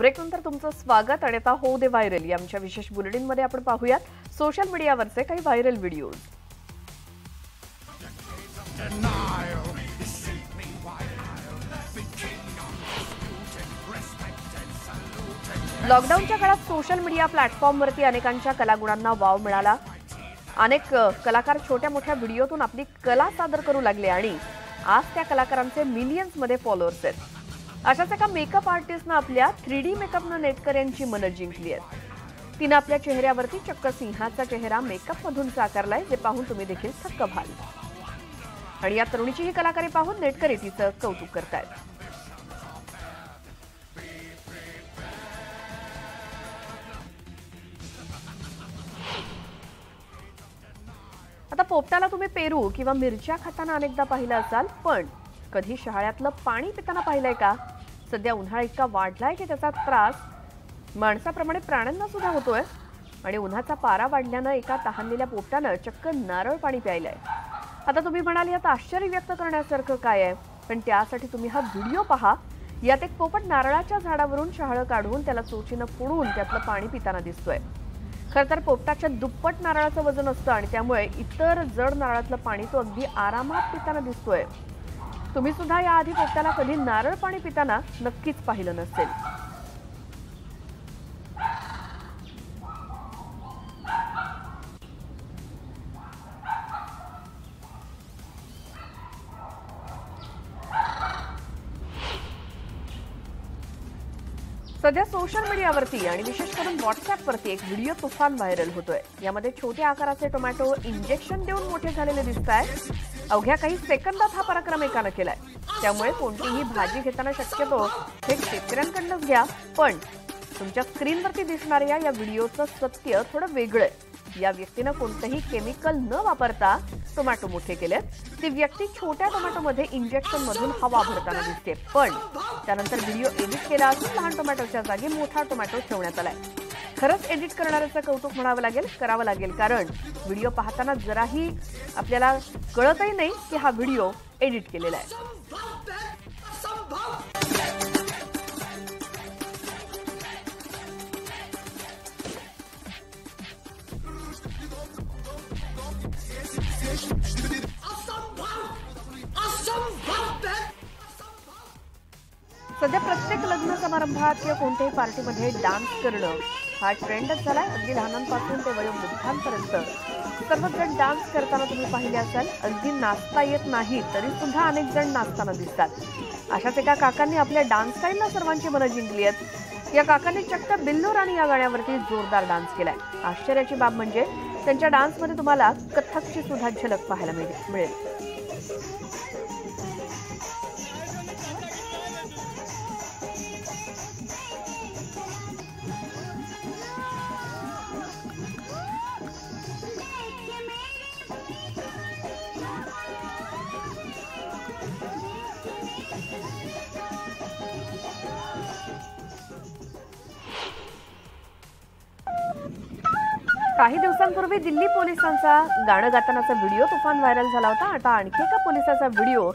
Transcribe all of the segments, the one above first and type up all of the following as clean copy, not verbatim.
ब्रेकनंतर तुमचं स्वागत आणि आता हो दे व्हायरल या आमच्या विशेष बुलेटिनमध्ये आपण पाहूयात सोशल मीडियावरचे काही व्हायरल व्हिडिओज। लॉकडाऊनच्या काळात सोशल मीडिया प्लॅटफॉर्मवरती अनेकांच्या कलागुणांना वाव मिळाला। अनेक कलाकार छोट्या मोठ्या व्हिडिओतून आपली कला सादर करू लागले आणि आज त्या कलाकारांचे मिलियन्स मध्ये फॉलोअर्स आहेत। अशाच एका मेकअप आर्टिस्टने आपल्या 3D मेकअपने नेटकर यांची मन जिंकली आहे। तिने आपल्या चेहऱ्यावरती चक्क सिंहाचा चेहरा मेकअप मधून साकारलाय, जे पाहून तुम्ही देखील थक्क व्हाल। आणि या तरुणीची ही कलाकारी पाहून नेटकर तिचं कौतुक करतायत। आता पोपटाला तुम्ही पेरू किंवा मिरच्या खाताना अनेकदा पाहिलं असाल, पण कधी शहाळ्यातलं पाणी पिताना पाहिलंय का? सध्या उन्हाळा इतका वाढलाय की त्याचा त्रास माणसाप्रमाणे प्राण्यांना सुद्धा होतोय आणि उन्हाचा पारा वाढल्यानं एका तहानलेल्या पोपटानं चक्क नारळ पाणी प्यायलंय। आता तुम्ही म्हणाल यात आश्चर्य व्यक्त करण्यासारखं काय आहे, पण त्यासाठी तुम्ही हा व्हिडिओ पहा। यात एक पोपट नारळाच्या झाडावरून शहाळं काढून त्याला चोचीनं फोडून त्यातलं पाणी पिताना दिसतोय। खरं तर पोपटाच्या दुप्पट नारळाचं वजन असतं आणि त्यामुळे इतर जड नारळातलं पाणी तो अगदी आरामात पिताना दिसतोय। तुम्ही सुद्धा याआधी पोपटाला कधी नारळ पाणी पिताना नक्कीच पाहिलं नसेल। सध्या सोशल मीडियावरती आणि विशेष करून व्हॉट्सअॅपवरती एक व्हिडिओ तुफान व्हायरल होतोय। यामध्ये छोट्या आकाराचे टोमॅटो इंजेक्शन देऊन मोठे झालेले दिसतायत। अवघ्या काही सेकंदात हा पराक्रम एकानं केलाय। त्यामुळे कोणतीही भाजी घेताना शक्यतो थेट शेतकऱ्यांकडूनच घ्या, पण तुमच्या स्क्रीनवरती दिसणाऱ्या या व्हिडिओचं सत्य थोडं वेगळं आहे। या व्यक्तीनं कोणतंही केमिकल न वापरता टोमॅटो मोठे केलेत। ती व्यक्ती छोट्या टोमॅटोमध्ये इंजेक्शन मधून हवा भरताना दिसते, पण त्यानंतर व्हिडिओ एडिट केला असून लहान टोमॅटोच्या जागी मोठा टोमॅटो ठेवण्यात आलाय। खरंच एडिट करणाऱ्याचं कौतुक करावं लागेल, कारण व्हिडिओ पाहताना जराही आपल्याला कळतही नाही की हा व्हिडिओ एडिट केलेला आहे। सध्या प्रत्येक लग्न समारंभात किंवा कोणत्याही पार्टीमध्ये डान्स करणं हा ट्रेंडच झालाय। अगदी लहानांपासून ते वयोवृद्धांपर्यंत सर्वच जण डान्स करताना तुम्ही पाहिले असाल। अगदी नाचता येत नाही तरी सुद्धा अनेक जण नाचताना दिसतात। अशाच एका काकांनी आपल्या डान्स स्टाईलला सर्वांची मनं जिंकली आहेत। या काकांनी चक्क बिल्लो राणी या गाण्यावरती जोरदार डान्स केलाय। आश्चर्याची बाब म्हणजे त्यांच्या डान्समध्ये तुम्हाला कथकची सुद्धा झलक पाहायला मिळेल। काही दिवसांपूर्वी दिल्ली पोलिसांचा गाणं गातानाचा व्हिडिओ तुफान व्हायरल झाला होता। आता आणखी एका पोलिसाचा व्हिडिओ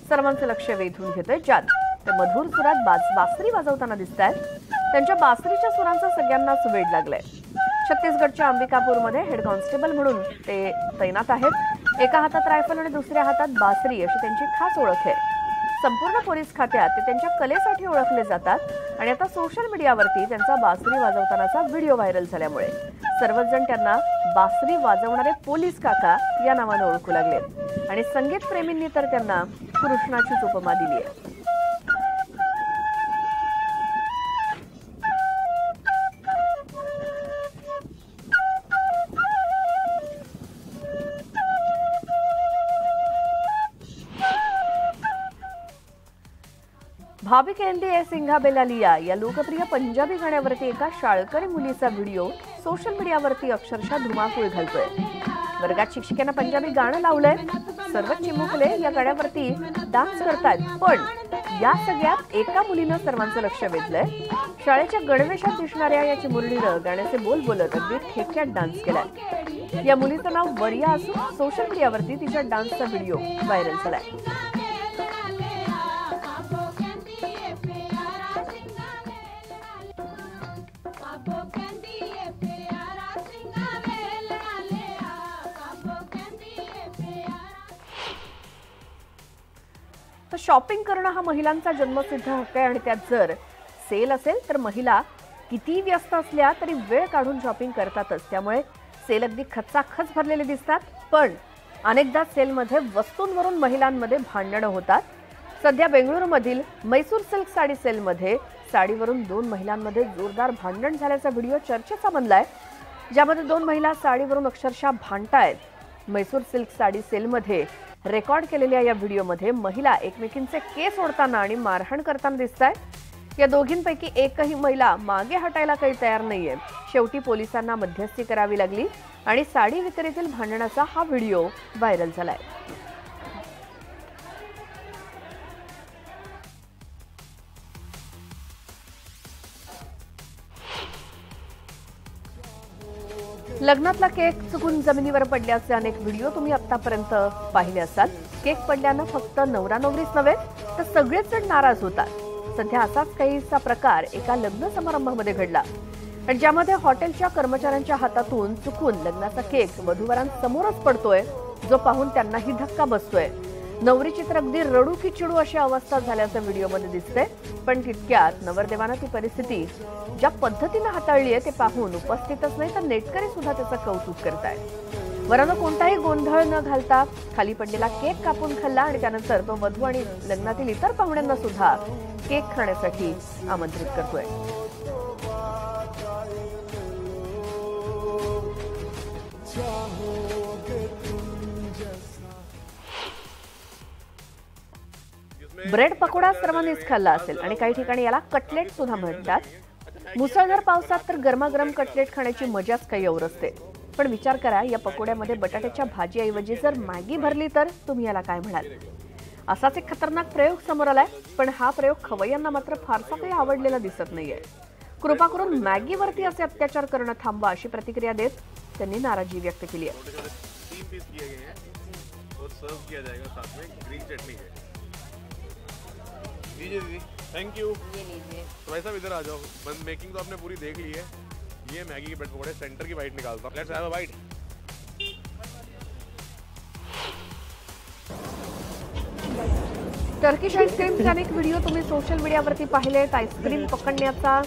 सर्वांचं लक्ष वेधून घेतोय, ज्यात ते मधुर सुरात बासरी वाजवताना दिसतायत। त्यांच्या बासरीच्या सुरांचा सगळ्यांनाच वेड लागलाय। छत्तीसगडच्या अंबिकापूरमध्ये हेड कॉन्स्टेबल म्हणून ते तैनात आहेत। एका हातात रायफल आणि दुसऱ्या हातात बासरी अशी त्यांची खास ओळख आहे। संपूर्ण पोलीस खात्यात ते त्यांच्या कलेसाठी ओळखले जातात आणि आता सोशल मीडियावरती त्यांचा बासरी वाजवतानाचा व्हिडिओ व्हायरल झाल्यामुळे सर्वच जण त्यांना बासरी वाजवणारे पोलीस काका या नावाने ओळखू लागले आणि संगीत प्रेमींनी तर त्यांना कृष्णाचीच उपमा दिली आहे। भाभी कहती है सिंघा बेला लिया या लोकप्रिय पंजाबी गाण्यावरती एका शाळकरी मुलीचा व्हिडिओ सोशल मीडियावरती अक्षरशः धुमाकूळ घालतोय। वर्गात शिक्षकांना पंजाबी गाणं लावलंय। सर्वच चिमुकले या गाण्यावरती डान्स करतायत, पण या सगळ्यात एका मुलीनं सर्वांचं लक्ष वेधलंय। शाळेच्या गणवेशात दिसणाऱ्या या चिमुरडीनं गाण्याचे बोल बोलत अगदी ठेक्यात डान्स केलाय। या मुलीचं नाव वरिया असून सोशल मीडियावरती तिच्या डान्सचा व्हिडिओ व्हायरल झालाय। शॉपिंग करणं हा महिलांचा जन्मसिद्ध हक्क आहे आणि त्यात जर सेल असेल तर महिला किती व्यस्त असल्या तरी वेळ काढून शॉपिंग करतातच. त्यामुळे सेल अगदी खचाखच भरलेले दिसतात. पण अनेकदा सेलमध्ये वस्तूंवरून महिलांमध्ये भांडणं होतात. सध्या बेंगळुरूमधील मैसूर सिल्क साडी सेलमध्ये साडीवरून 2 महिलांमध्ये जोरदार भांडण झाल्याचा व्हिडिओ चर्चेचा बनलाय, ज्यामध्ये 2 महिला साडीवरून अक्षरशः भांडतायत. मैसूर सिल्क साडी सेलमध्ये रेकॉर्ड केलेल्या या व्हिडिओमध्ये महिला एकमेकींचे केस ओढताना आणि मारहाण करताना दिसतायत. या दोघींपैकी एकही महिला मागे हटायला काही तयार नाहीये. शेवटी पोलिसांना मध्यस्थी करावी लागली आणि साडी विक्रीतील भांडणाचा हा व्हिडिओ व्हायरल झालाय. लग्नातला केक चुकून जमिनीवर पडल्याचे अनेक व्हिडिओ तुम्ही आतापर्यंत पाहिले असाल. केक पडल्यानं फक्त नवरा नवरीच नव्हे तर सगळेच जण नाराज होतात. सध्या असाच काहीसा प्रकार एका लग्न समारंभामध्ये घडला, आणि ज्यामध्ये हॉटेलच्या कर्मचाऱ्यांच्या हातातून चुकून लग्नाचा केक वधूवरांसमोरच पडतोय, जो पाहून त्यांनाही धक्का बसतोय. नवरीची तर अगदी रडू की चिडू अशी अवस्था झाल्याचं व्हिडिओमध्ये दिसते. पण तितक्यात नवरदेवानं ती परिस्थिती ज्या पद्धतीनं हाताळली आहे ते पाहून उपस्थितच नाही तर नेटकरी सुद्धा त्याचं कौतुक करतायत. वरानं कोणताही गोंधळ न घालता खाली पडलेला केक कापून खाल्ला आणि त्यानंतर तो वधू आणि लग्नातील इतर पाहुण्यांना सुद्धा केक खाण्यासाठी आमंत्रित करतोय. ब्रेड पकोडा सर्वांनीच खाल्ला असेल आणि काही ठिकाणी याला कटलेट सुद्धा म्हणतात. मुसळधार पावसात तर गरमागरम कटलेट खाण्याची मजाच काही और असते. पण विचार करा, या पकोड्यामध्ये बटाट्याच्या भाजीऐवजी जर मॅगी भरली तर तुम्ही याला काय म्हणाल? असाच एक खतरनाक प्रयोग समोर आलाय. पण हा प्रयोग खवय्यांना मात्र फारसा काही आवडलेला दिसत नाहीये. कृपा करून मॅगीवरती असे अत्याचार करणं थांबवा अशी प्रतिक्रिया देत त्यांनी नाराजी व्यक्त केली आहे. लीजिए दीदी, थैंक यू। ये लीजिए। तो भाई साहब इधर आ जाओ, बंद मेकिंग तो आपने पूरी देख ली है। ये मैगी के ब्रेड पकौड़े, सेंटर की बाइट निकालता हूँ। Let's have a bite. Turkish आईस्क्रीमचे अनेक व्हिडिओ तुम्ही सोशल मीडियावरती पाहिलेत. आईस्क्रीम पकडण्याचा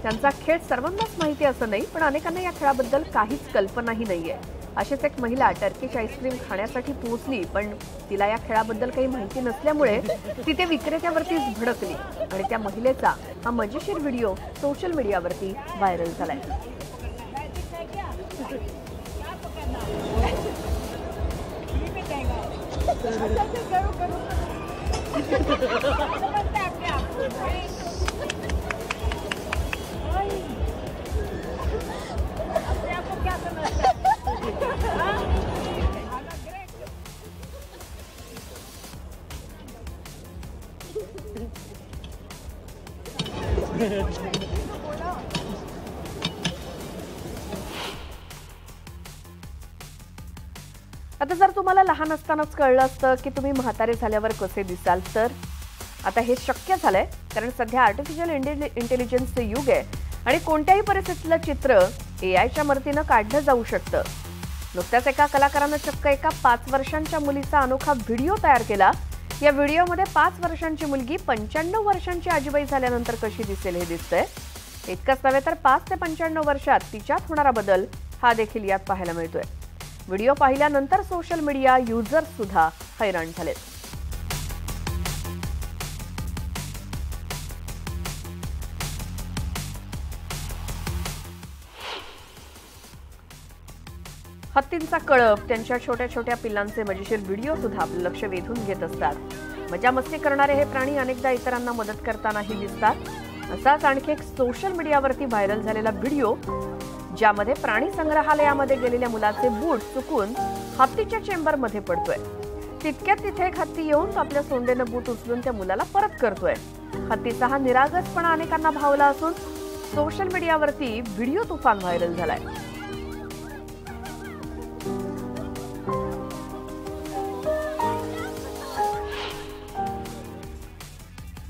त्यांचा खेळ सर्वांनाच माहिती असं नाही, पण अनेकांना या खेळाबद्दल काहीच कल्पनाही नाहीये. अशीच एक महिला टर्किश आईस्क्रीम खाण्यासाठी पोहोचली, पण तिला या खेळाबद्दल काही माहिती नसल्यामुळे ती ते विक्रेत्यावरतीच भडकली आणि त्या महिलेचा हा मजेशीर व्हिडिओ सोशल मीडियावरती व्हायरल झालाय. आता जर तुम्हाला लहान असतानाच कळलं असतं की तुम्ही म्हातारे झाल्यावर कसे दिसाल, तर आता हे शक्य झालंय. कारण सध्या आर्टिफिशियल इंटेलिजन्सचे युग आहे आणि कोणत्याही परिस्थितीतलं चित्र एआयच्या मदतीनं काढलं जाऊ शकतं. नुकत्याच एका कलाकारानं चक्क एका 5 वर्षांच्या मुलीचा अनोखा व्हिडिओ तयार केला. या व्हिडिओमध्ये 5 वर्षांची मुलगी 95 वर्षांची आजीबाई झाल्यानंतर कशी दिसेल हे दिसतंय. इतकंच नव्हे तर 5 ते 95 वर्षात तिच्यात होणारा बदल हा देखील यात पाहायला मिळतोय. व्हिडिओ पाहिल्यानंतर सोशल मीडिया युजर्स सुद्धा हैराण झालेत. हत्तींचा कळप, त्यांच्या छोट्या छोट्या पिल्लांचे मजेशीर व्हिडिओ सुद्धा आपलं लक्ष वेधून घेत असतात. मजा मस्ती करणारे हे प्राणी अनेकदा इतरांना मदत करतानाही दिसतात. असाच आणखी एक सोशल मीडियावरती व्हायरल झालेला व्हिडिओ, ज्यामध्ये प्राणी संग्रहालयामध्ये गेलेल्या मुलाचे बूट चुकून हत्तीच्या चेंबरमध्ये पडतोय. तितक्यात तिथे एक हत्ती येऊन आपल्या सोंडेनं बूट उचलून त्या मुलाला परत करतोय. हत्तीचा हा निरागसपणा अनेकांना भावला असून सोशल मीडियावरती व्हिडिओ तुफान व्हायरल झालाय.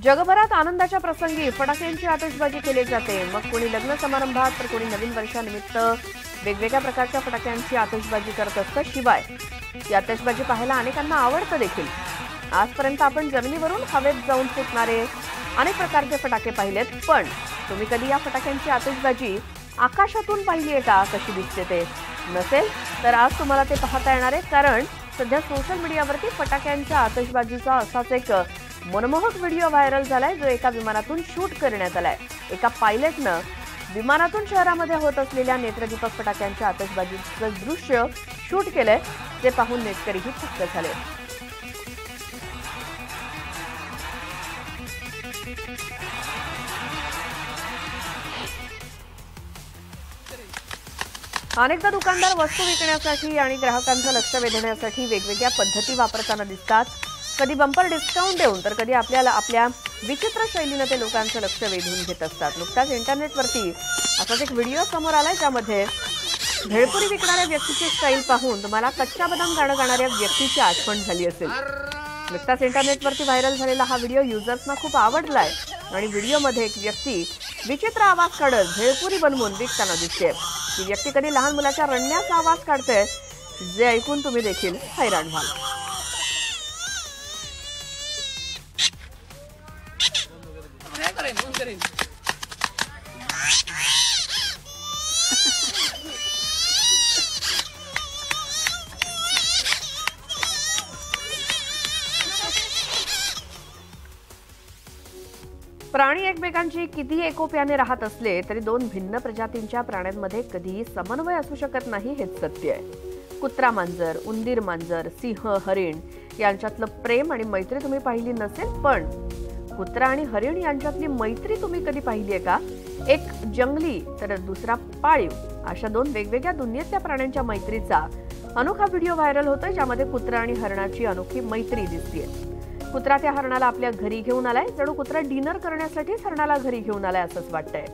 जगभरात आनंदाच्या प्रसंगी फटाक्यांची आतषबाजी केली जाते. मग कोणी लग्न समारंभात तर कोणी नवीन वर्षानिमित्त वेगवेगळ्या प्रकारच्या फटाक्यांची आतषबाजी करत असतं. शिवाय ही आतषबाजी पाहायला अनेकांना आवडतं देखील. आजपर्यंत आपण जमिनीवरून हवेत जाऊन फुटणारे अनेक प्रकारचे फटाके पाहिलेत, पण तुम्ही कधी या फटाक्यांची आतिषबाजी आकाशातून पाहिली आहे का? कशी दिसते ते? नसेल तर आज तुम्हाला ते पाहता येणार आहे, कारण सध्या सोशल मीडियावरती फटाक्यांच्या आतिषबाजीचा असाच एक मनमोहक व्हिडिओ व्हायरल झालाय, जो एका विमानातून शूट करण्यात आलाय. एका पायलटनं विमानातून शहरामध्ये होत असलेल्या नेत्रदीपक फटाक्यांच्या आतिषबाजीचं दृश्य शूट केलंय. ते पाहून नेटकरीही थक्क झाले. अनेकदा दुकानदार वस्तू विकण्यासाठी आणि ग्राहकांचं लक्ष वेधण्यासाठी वेगवेगळ्या पद्धती वापरताना दिसतात. कधी बंपर डिस्काउंट देऊन तर कधी आपल्या विचित्र शैलीने ते लोकांचं लक्ष वेधून घेत असतात. नुकताच इंटरनेटवरती असाच एक व्हिडिओ समोर आलाय, ज्यामध्ये भेळपुरी विकणाऱ्या व्यक्तीची स्टाईल पाहून तुम्हाला कच्चा बदाम गाणं गाणाऱ्या व्यक्तीची आठवण झाली असेल. नुकताच इंटरनेटवरती व्हायरल झालेला हा व्हिडिओ युजर्सना खूप आवडलाय आणि व्हिडिओमध्ये एक व्यक्ती विचित्र आवाज काढत भेळपुरी बनवून विकताना दिसते. ही व्यक्ती कधी लहान मुलाच्या रडण्याचा आवाज काढते, जे ऐकून तुम्ही देखील हैराण व्हाल. प्राणी एकमेकांची कितीही एकोप्याने राहत असले तरी दोन भिन्न प्रजातींच्या प्राण्यांमध्ये कधीही समन्वय असू शकत नाही, हेच सत्य आहे. कुत्रा मांजर, उंदीर मांजर, सिंह, हरिण यांच्यातलं प्रेम आणि मैत्री तुम्ही पाहिली नसेल, पण कुत्रा आणि हरिण यांच्यातली मैत्री तुम्ही कधी पाहिली आहे का? एक जंगली तर दुसरा पाळीव, अशा दोन वेगवेगळ्या दुनियेतल्या प्राण्यांच्या मैत्रीचा अनोखा व्हिडिओ व्हायरल होतोय, ज्यामध्ये कुत्रा आणि हरणाची अनोखी मैत्री दिसतेय. कुत्रा त्या हरणाला आपल्या घरी घेऊन आलाय, जणू कुत्रा डिनर करण्यासाठीच हरणाला घरी घेऊन आलाय असंच वाटतंय.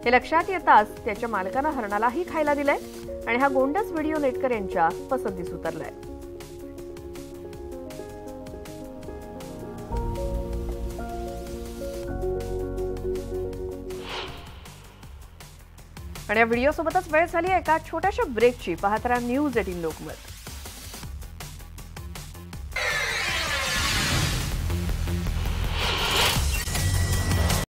हे लक्षात येताच त्याच्या मालकानं हरणालाही खायला दिलंय आणि हा गोंडस व्हिडिओ नेटकर यांच्या पसंतीस उतरलाय. आणि या व्हिडिओ सोबतच वेळ झाली एका छोट्याशा ब्रेकची. पाहत राहा न्यूज 18 लोकमत.